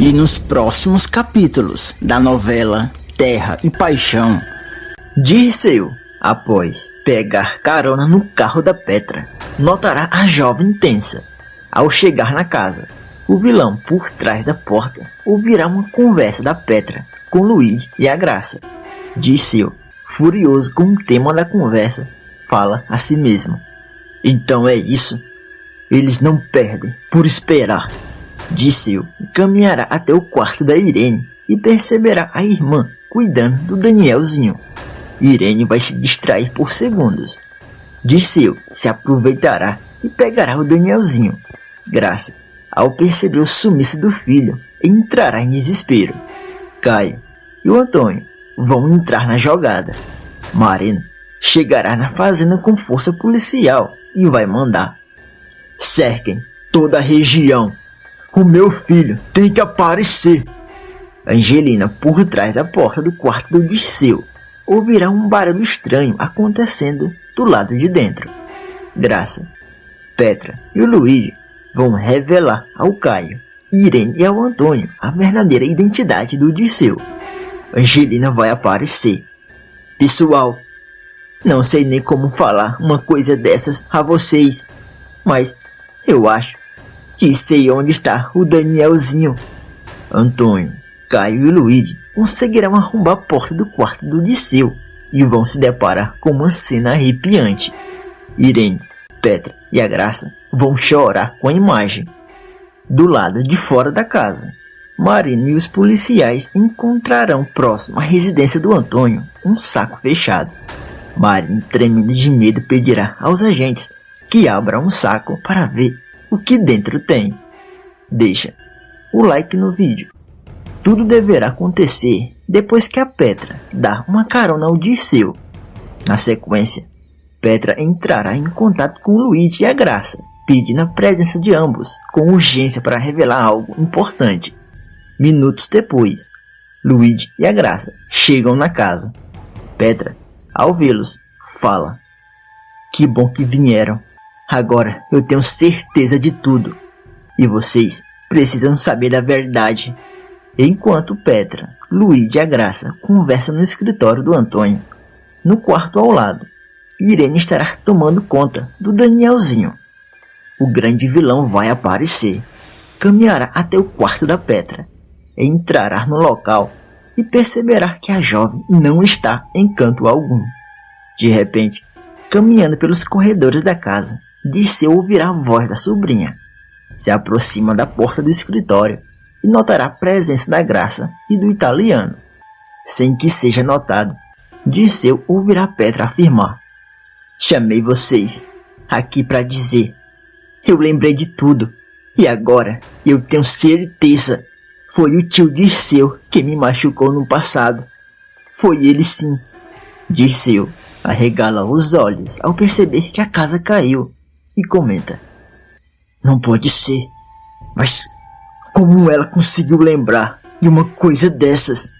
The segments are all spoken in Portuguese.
E nos próximos capítulos da novela Terra e Paixão, Dirceu, após pegar carona no carro da Petra, notará a jovem tensa. Ao chegar na casa, o vilão por trás da porta ouvirá uma conversa da Petra com Luigi e a Graça. Dirceu, furioso com o tema da conversa, fala a si mesmo: então é isso? Eles não perdem por esperar. Dirceu caminhará até o quarto da Irene e perceberá a irmã cuidando do Danielzinho. Irene vai se distrair por segundos. Dirceu se aproveitará e pegará o Danielzinho. Graça, ao perceber o sumiço do filho, entrará em desespero. Caio e o Antônio vão entrar na jogada. Marina chegará na fazenda com força policial e vai mandar: cerquem toda a região. O meu filho tem que aparecer. Angelina, por trás da porta do quarto do Dirceu, ouvirá um barulho estranho acontecendo do lado de dentro. Graça, Petra e o Luigi vão revelar ao Caio, Irene e ao Antônio a verdadeira identidade do Dirceu. Angelina vai aparecer. Pessoal, não sei nem como falar uma coisa dessas a vocês, mas eu acho que sei onde está o Danielzinho. Antônio, Caio e Luigi conseguirão arrombar a porta do quarto do Dirceu e vão se deparar com uma cena arrepiante. Irene, Petra e a Graça vão chorar com a imagem. Do lado de fora da casa, Marina e os policiais encontrarão próximo à residência do Antônio um saco fechado. Marina, tremendo de medo, pedirá aos agentes que abram um saco para ver o que dentro tem. Deixa o like no vídeo. Tudo deverá acontecer depois que a Petra dar uma carona ao Dirceu. Na sequência, Petra entrará em contato com Luigi e a Graça, pedindo a presença de ambos com urgência para revelar algo importante. Minutos depois, Luigi e a Graça chegam na casa. Petra, ao vê-los, fala: que bom que vieram. Agora eu tenho certeza de tudo. E vocês precisam saber da verdade. Enquanto Petra, Luigi e a Graça conversam no escritório do Antônio, no quarto ao lado, Irene estará tomando conta do Danielzinho. O grande vilão vai aparecer. Caminhará até o quarto da Petra, entrará no local e perceberá que a jovem não está em canto algum. De repente, caminhando pelos corredores da casa, Dirceu ouvirá a voz da sobrinha. Se aproxima da porta do escritório e notará a presença da Graça e do italiano. Sem que seja notado, Dirceu ouvirá Petra afirmar: chamei vocês aqui para dizer, eu lembrei de tudo, e agora eu tenho certeza, foi o tio Dirceu que me machucou no passado. Foi ele sim. Dirceu arregala os olhos ao perceber que a casa caiu e comenta: não pode ser, mas como ela conseguiu lembrar de uma coisa dessas?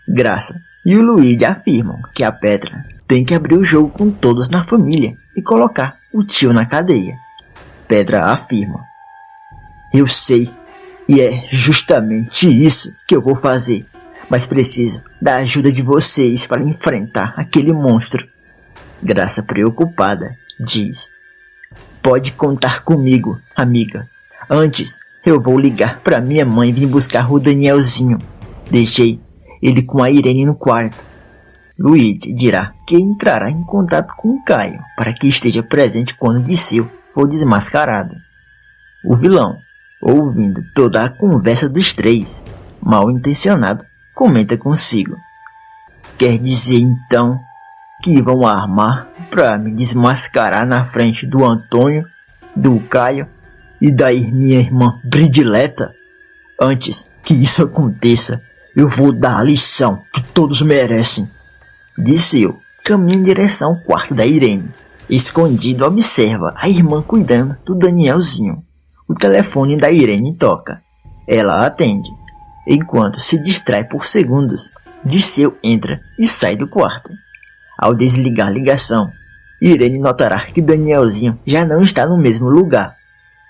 Graça e o Luigi afirmam que a Petra tem que abrir o jogo com todos na família e colocar o tio na cadeia. Petra afirma: eu sei, e é justamente isso que eu vou fazer, mas preciso da ajuda de vocês para enfrentar aquele monstro. Graça, preocupada, diz: pode contar comigo, amiga. Antes, eu vou ligar para minha mãe vir buscar o Danielzinho. Deixei ele com a Irene no quarto. Luigi dirá que entrará em contato com o Caio para que esteja presente quando Dirceu for desmascarado. O vilão, ouvindo toda a conversa dos três, mal intencionado, comenta consigo: quer dizer então que vão armar para me desmascarar na frente do Antônio, do Caio e da minha irmã predileta? Antes que isso aconteça, eu vou dar a lição que todos merecem. Dirceu caminha em direção ao quarto da Irene. Escondido, observa a irmã cuidando do Danielzinho. O telefone da Irene toca. Ela atende. Enquanto se distrai por segundos, Dirceu entra e sai do quarto. Ao desligar a ligação, Irene notará que Danielzinho já não está no mesmo lugar.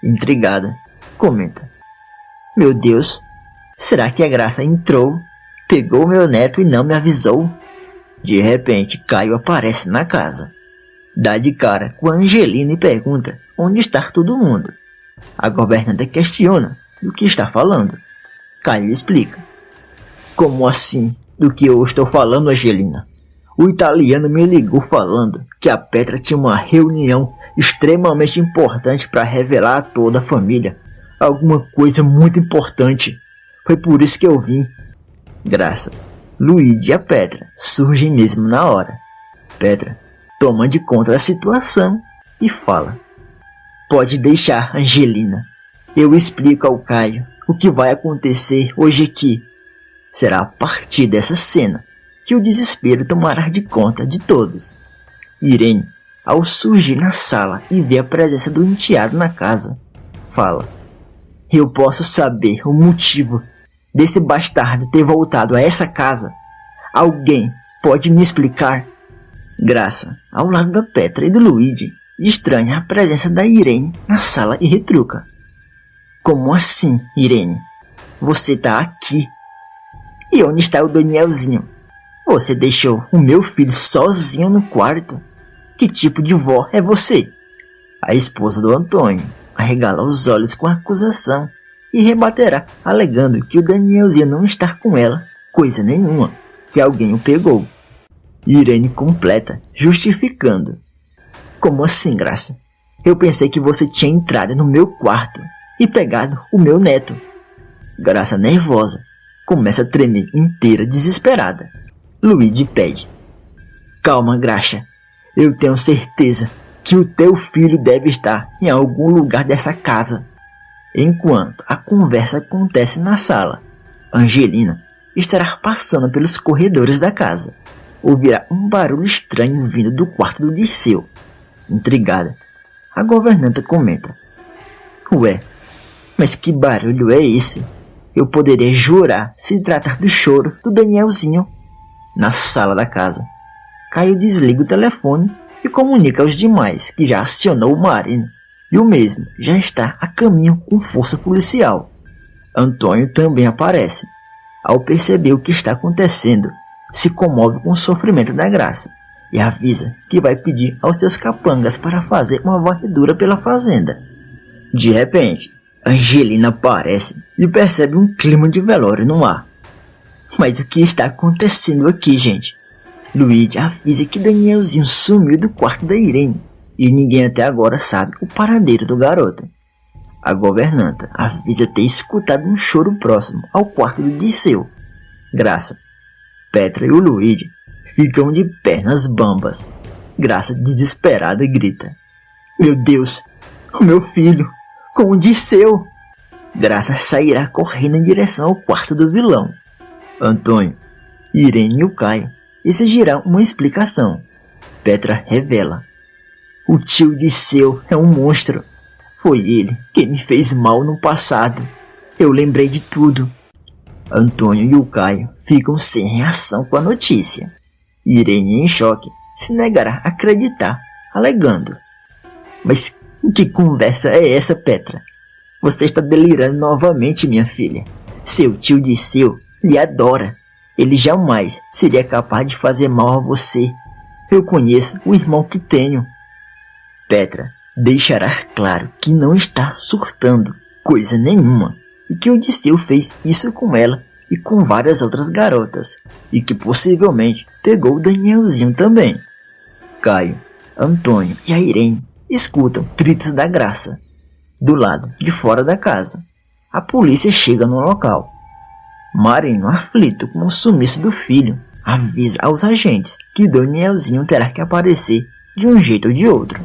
Intrigada, comenta: meu Deus, Será que a Graça entrou, pegou meu neto e não me avisou? De repente, Caio aparece na casa. Dá de cara com a Angelina e pergunta onde está todo mundo. A governanta questiona do que está falando. Caio explica. Como assim? Do que eu estou falando, Angelina? O italiano me ligou falando que a Petra tinha uma reunião extremamente importante para revelar a toda a família alguma coisa muito importante. Foi por isso que eu vim. Graça, Luigi e a Petra surgem mesmo na hora. Petra toma de conta da situação e fala. Pode deixar, Angelina. Eu explico ao Caio o que vai acontecer hoje aqui. Será a partir dessa cena que o desespero tomará de conta de todos. Irene, ao surgir na sala e ver a presença do enteado na casa, fala. Eu posso saber o motivo desse bastardo ter voltado a essa casa? Alguém pode me explicar? Graça, ao lado da Petra e do Luigi, estranha a presença da Irene na sala e retruca. Como assim, Irene? Você tá aqui? E onde está o Danielzinho? Você deixou o meu filho sozinho no quarto? Que tipo de vó é você? A esposa do Antônio arregala os olhos com a acusação e rebaterá, alegando que o Danielzinho não está com ela, coisa nenhuma, que alguém o pegou. Irene completa, justificando. Como assim, Graça? Eu pensei que você tinha entrado no meu quarto e pegado o meu neto. Graça, nervosa, começa a tremer inteira, desesperada. Luigi pede. Calma, Graxa. Eu tenho certeza que o teu filho deve estar em algum lugar dessa casa. Enquanto a conversa acontece na sala, Angelina estará passando pelos corredores da casa. Ouvirá um barulho estranho vindo do quarto do Dirceu. Intrigada, a governanta comenta. Ué, mas que barulho é esse? Eu poderia jurar se tratar do choro do Danielzinho. Na sala da casa, Caio desliga o telefone e comunica aos demais que já acionou o Marino e o mesmo já está a caminho com força policial. Antônio também aparece. Ao perceber o que está acontecendo, se comove com o sofrimento da Graça e avisa que vai pedir aos seus capangas para fazer uma varredura pela fazenda. De repente, Angelina aparece e percebe um clima de velório no ar. Mas o que está acontecendo aqui, gente? Luigi avisa que Danielzinho sumiu do quarto da Irene e ninguém até agora sabe o paradeiro do garoto. A governanta avisa ter escutado um choro próximo ao quarto do Dirceu. Graça, Petra e o Luigi ficam de pernas bambas. Graça, desesperada, grita. Meu Deus, o meu filho, com o Dirceu! Graça sairá correndo em direção ao quarto do vilão. Antônio, Irene e o Caio exigirão uma explicação. Petra revela. O tio Dirceu é um monstro. Foi ele que me fez mal no passado. Eu lembrei de tudo. Antônio e o Caio ficam sem reação com a notícia. Irene, em choque, se negará a acreditar, alegando. Mas que conversa é essa, Petra? Você está delirando novamente, minha filha. Seu tio Dirceu lhe adora. Ele jamais seria capaz de fazer mal a você. Eu conheço o irmão que tenho. Petra deixará claro que não está surtando coisa nenhuma e que o Dirceu fez isso com ela e com várias outras garotas e que possivelmente pegou o Danielzinho também. Caio, Antônio e a Irene escutam gritos da Graça. Do lado de fora da casa, a polícia chega no local. Marino, aflito com o sumiço do filho, avisa aos agentes que Danielzinho terá que aparecer de um jeito ou de outro.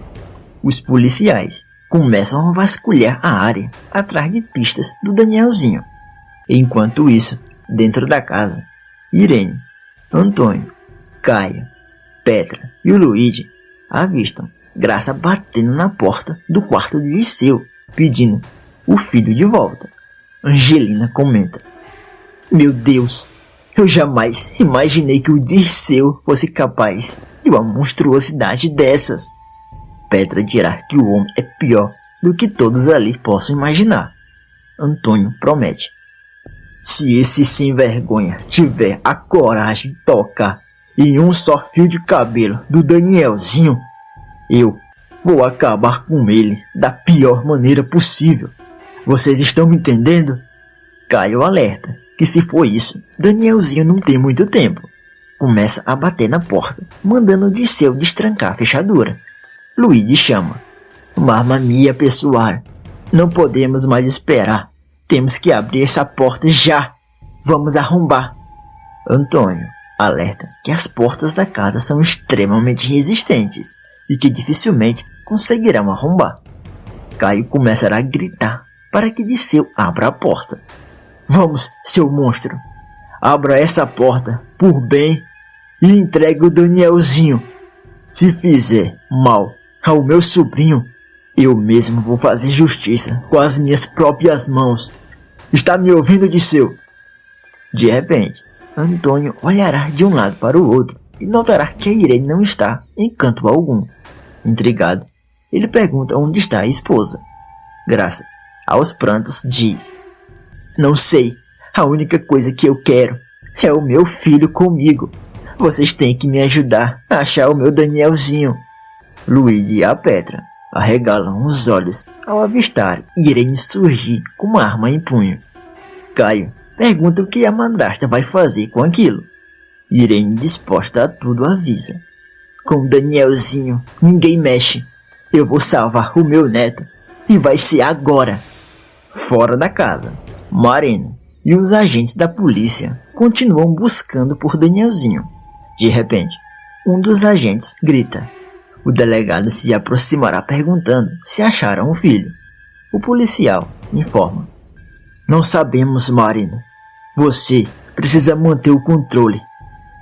Os policiais começam a vasculhar a área atrás de pistas do Danielzinho. Enquanto isso, dentro da casa, Irene, Antônio, Caio, Petra e o Luigi avistam Graça batendo na porta do quarto de Dirceu, pedindo o filho de volta. Angelina comenta. Meu Deus, eu jamais imaginei que o Dirceu fosse capaz de uma monstruosidade dessas. Petra dirá que o homem é pior do que todos ali possam imaginar. Antônio promete. Se esse sem vergonha tiver a coragem de tocar em um só fio de cabelo do Danielzinho, eu vou acabar com ele da pior maneira possível. Vocês estão me entendendo? Caio alerta que se for isso, Danielzinho não tem muito tempo. Começa a bater na porta, mandando Disseu destrancar a fechadura. Luigi chama. Mamma mia, pessoal. Não podemos mais esperar. Temos que abrir essa porta já. Vamos arrombar. Antônio alerta que as portas da casa são extremamente resistentes e que dificilmente conseguirão arrombar. Caio começará a gritar para que Disseu abra a porta. Vamos, seu monstro. Abra essa porta por bem e entregue o Danielzinho. Se fizer mal ao meu sobrinho, eu mesmo vou fazer justiça com as minhas próprias mãos. Está me ouvindo, Disseu? De repente, Antônio olhará de um lado para o outro e notará que a Irene não está em canto algum. Intrigado, ele pergunta onde está a esposa. Graça, aos prantos, diz: Não sei, a única coisa que eu quero é o meu filho comigo. Vocês têm que me ajudar a achar o meu Danielzinho. Luigi e a Petra arregalam os olhos ao avistar Irene surgir com uma arma em punho. Caio pergunta o que a madrasta vai fazer com aquilo. Irene, disposta a tudo, avisa: Com Danielzinho ninguém mexe. Eu vou salvar o meu neto e vai ser agora. Fora da casa, Marina e os agentes da polícia continuam buscando por Danielzinho. De repente, um dos agentes grita. O delegado se aproximará perguntando se acharam o filho. O policial informa: Não sabemos, Marina. Você precisa manter o controle.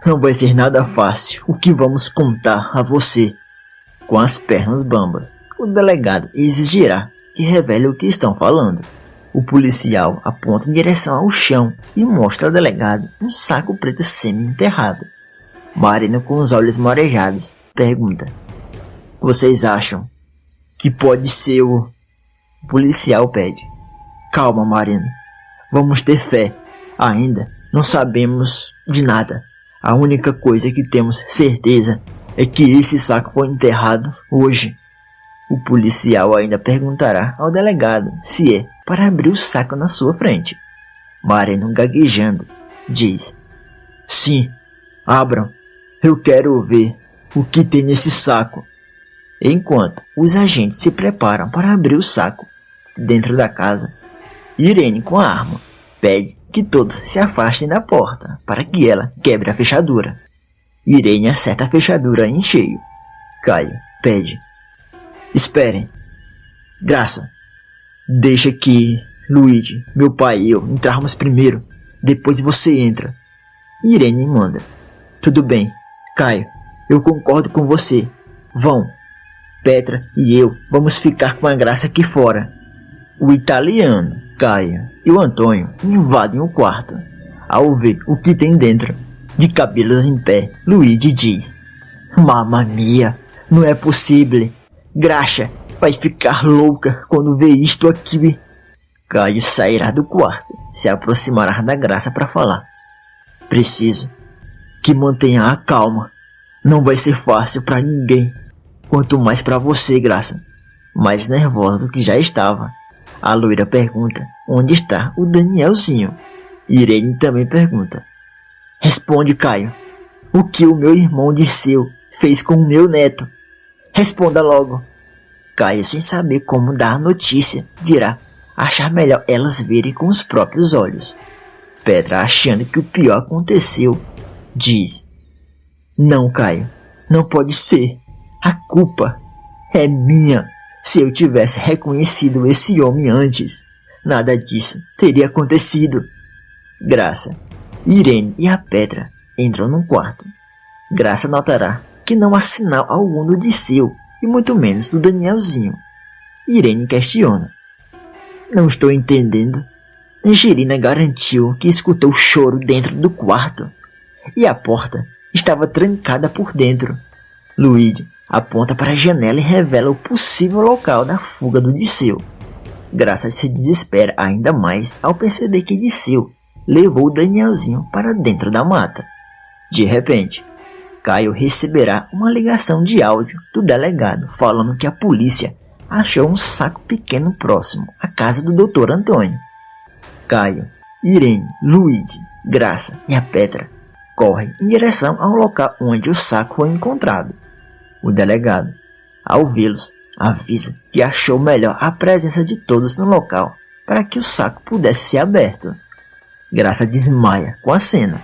Não vai ser nada fácil o que vamos contar a você. Com as pernas bambas, o delegado exigirá que revele o que estão falando. O policial aponta em direção ao chão e mostra ao delegado um saco preto semi-enterrado. Marina, com os olhos marejados, pergunta: Vocês acham que pode ser o... O policial pede: Calma, Marina. Vamos ter fé. Ainda não sabemos de nada. A única coisa que temos certeza é que esse saco foi enterrado hoje. O policial ainda perguntará ao delegado se é para abrir o saco na sua frente. Marina, gaguejando, diz: Sim, abram. Eu quero ver o que tem nesse saco. Enquanto os agentes se preparam para abrir o saco, dentro da casa, Irene, com a arma, pede que todos se afastem da porta para que ela quebre a fechadura. Irene acerta a fechadura em cheio. Caio pede: Esperem. Graça, deixa que Luigi, meu pai e eu entrarmos primeiro. Depois você entra. Irene manda: Tudo bem, Caio, eu concordo com você. Vão. Petra e eu vamos ficar com a Graça aqui fora. O italiano, Caio e o Antônio invadem o quarto. Ao ver o que tem dentro, de cabelos em pé, Luigi diz: Mamma mia, não é possível. Graxa vai ficar louca quando ver isto aqui. Caio sairá do quarto, se aproximará da Graça para falar: Preciso que mantenha a calma. Não vai ser fácil para ninguém. Quanto mais para você, Graça. Mais nervosa do que já estava, a loira pergunta onde está o Danielzinho. Irene também pergunta: Responde, Caio. O que o meu irmão Disseu fez com o meu neto? Responda logo. Caio, sem saber como dar a notícia, dirá achar melhor elas verem com os próprios olhos. Petra, achando que o pior aconteceu, diz: Não, Caio, não pode ser. A culpa é minha. Se eu tivesse reconhecido esse homem antes, nada disso teria acontecido. Graça, Irene e a Petra entram num quarto. Graça notará que não há sinal algum do Disseu e muito menos do Danielzinho. Irene questiona: Não estou entendendo. Angelina garantiu que escutou choro dentro do quarto e a porta estava trancada por dentro. Luigi aponta para a janela e revela o possível local da fuga do Disseu. Graça se desespera ainda mais ao perceber que Disseu levou Danielzinho para dentro da mata. De repente, Caio receberá uma ligação de áudio do delegado falando que a polícia achou um saco pequeno próximo à casa do Dr. Antônio. Caio, Irene, Luigi, Graça e a Petra correm em direção ao local onde o saco foi encontrado. O delegado, ao vê-los, avisa que achou melhor a presença de todos no local para que o saco pudesse ser aberto. Graça desmaia com a cena.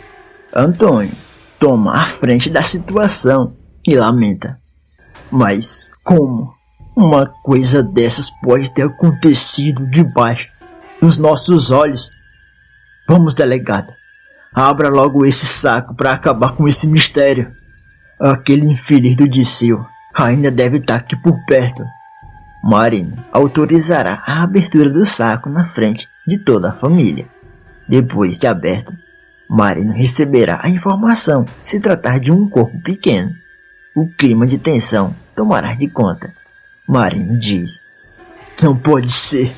Antônio toma a frente da situação e lamenta. Mas como uma coisa dessas pode ter acontecido debaixo dos nossos olhos? Vamos, delegado, abra logo esse saco para acabar com esse mistério. Aquele infeliz do Diceu ainda deve estar aqui por perto. Marino autorizará a abertura do saco na frente de toda a família. Depois de aberto, Marino receberá a informação se tratar de um corpo pequeno. O clima de tensão tomará de conta. Marino diz: "Não pode ser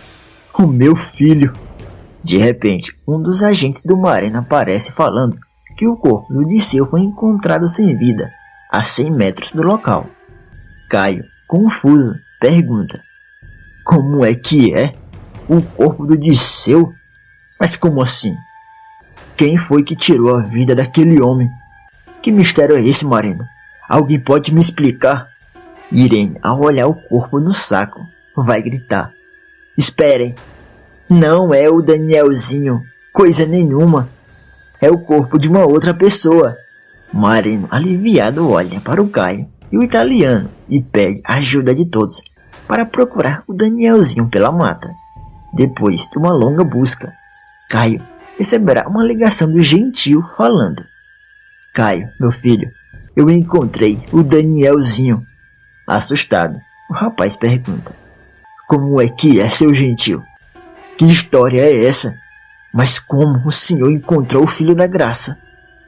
o meu filho." De repente, um dos agentes do Marino aparece falando que o corpo do Diceu foi encontrado sem vida a 100 metros do local. Caio, confuso, pergunta: "Como é que é? O corpo do Diceu? Mas como assim? Quem foi que tirou a vida daquele homem? Que mistério é esse, Marino? Alguém pode me explicar?" Irene, ao olhar o corpo no saco, vai gritar: "Esperem! Não é o Danielzinho, coisa nenhuma. É o corpo de uma outra pessoa." Marino, aliviado, olha para o Caio e o italiano e pede ajuda de todos para procurar o Danielzinho pela mata. Depois de uma longa busca, Caio receberá uma ligação do Gentil falando: "Caio, meu filho, eu encontrei o Danielzinho." Assustado, o rapaz pergunta: "Como é que é, seu Gentil? Que história é essa? Mas como o senhor encontrou o filho da Graça?"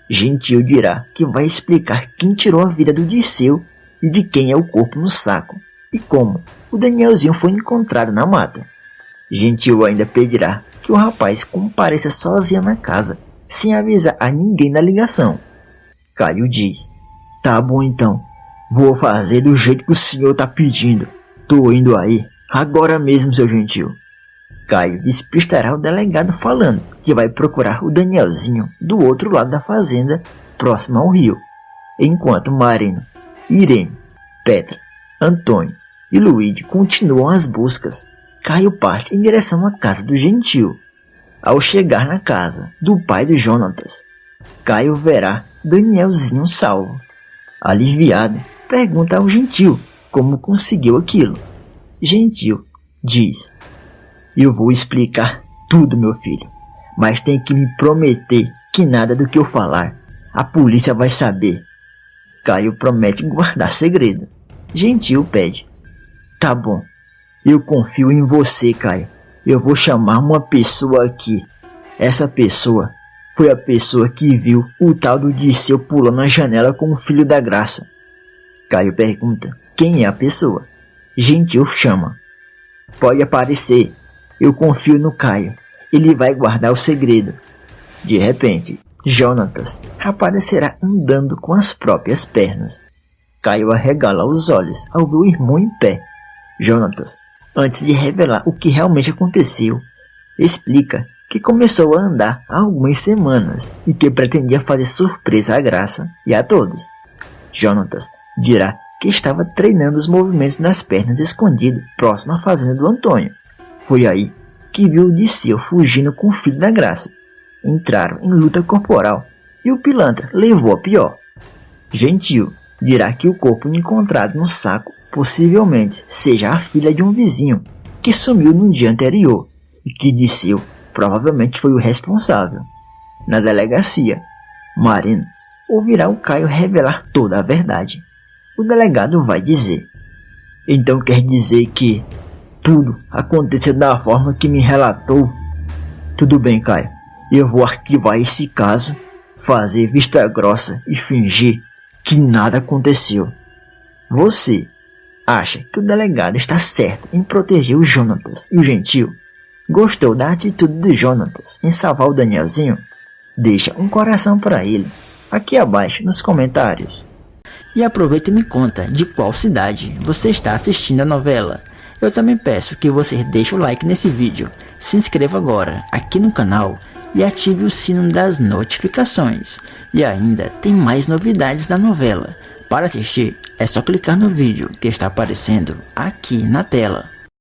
Gentil dirá que vai explicar quem tirou a vida do Diceu e de quem é o corpo no saco, e como o Danielzinho foi encontrado na mata. Gentil ainda pedirá que o rapaz compareça sozinho na casa, sem avisar a ninguém da ligação. Caio diz: "Tá bom então, vou fazer do jeito que o senhor tá pedindo. Tô indo aí, agora mesmo, seu Gentil." Caio despistará o delegado falando que vai procurar o Danielzinho do outro lado da fazenda, próximo ao rio. Enquanto Marino, Irene, Petra, Antônio e Luigi continuam as buscas, Caio parte em direção à casa do Gentil. Ao chegar na casa do pai do Jonatas, Caio verá Danielzinho salvo. Aliviado, pergunta ao Gentil como conseguiu aquilo. Gentil diz: "Eu vou explicar tudo, meu filho, mas tem que me prometer que nada do que eu falar a polícia vai saber." Caio promete guardar segredo. Gentil pede: "Tá bom, eu confio em você, Caio. Eu vou chamar uma pessoa aqui. Essa pessoa foi a pessoa que viu o tal do Diceu pulando na janela com o filho da Graça." Caio pergunta quem é a pessoa. Gentil chama: "Pode aparecer. Eu confio no Caio. Ele vai guardar o segredo." De repente, Jonatas aparecerá andando com as próprias pernas. Caio arregala os olhos ao ver o irmão em pé. Jonatas, antes de revelar o que realmente aconteceu, explica que começou a andar há algumas semanas e que pretendia fazer surpresa à Graça e a todos. Jonatas dirá que estava treinando os movimentos das pernas escondido próximo à fazenda do Antônio. Foi aí que viu o Diceu fugindo com o filho da Graça. Entraram em luta corporal e o pilantra levou a pior. Gentil dirá que o corpo encontrado no saco possivelmente seja a filha de um vizinho que sumiu no dia anterior e que Diceu provavelmente foi o responsável. Na delegacia, Marino ouvirá o Caio revelar toda a verdade. O delegado vai dizer: "Então quer dizer que tudo aconteceu da forma que me relatou?" "Tudo bem, Caio. Eu vou arquivar esse caso, fazer vista grossa e fingir que nada aconteceu." Você acha que o delegado está certo em proteger o Jonatas e o Gentil? Gostou da atitude do Jonatas em salvar o Danielzinho? Deixa um coração para ele, aqui abaixo nos comentários. E aproveita e me conta de qual cidade você está assistindo a novela. Eu também peço que você deixe o like nesse vídeo, se inscreva agora aqui no canal e ative o sino das notificações. E ainda tem mais novidades da novela. Para assistir é só clicar no vídeo que está aparecendo aqui na tela.